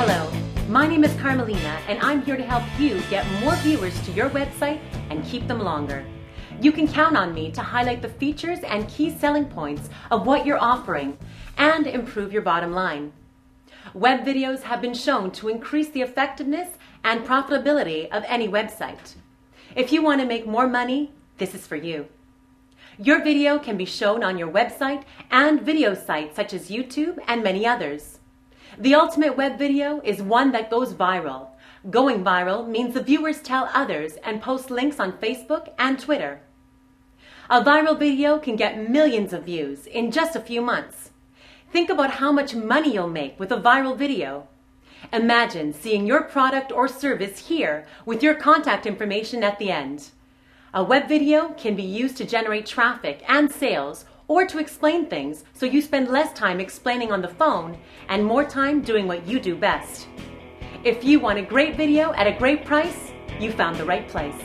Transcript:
Hello, my name is Carmelina and I'm here to help you get more viewers to your website and keep them longer. You can count on me to highlight the features and key selling points of what you're offering and improve your bottom line. Web videos have been shown to increase the effectiveness and profitability of any website. If you want to make more money, this is for you. Your video can be shown on your website and video sites such as YouTube and many others. The ultimate web video is one that goes viral. Going viral means the viewers tell others and post links on Facebook and Twitter. A viral video can get millions of views in just a few months. Think about how much money you'll make with a viral video. Imagine seeing your product or service here with your contact information at the end. A web video can be used to generate traffic and sales or to explain things so you spend less time explaining on the phone and more time doing what you do best. If you want a great video at a great price, you found the right place.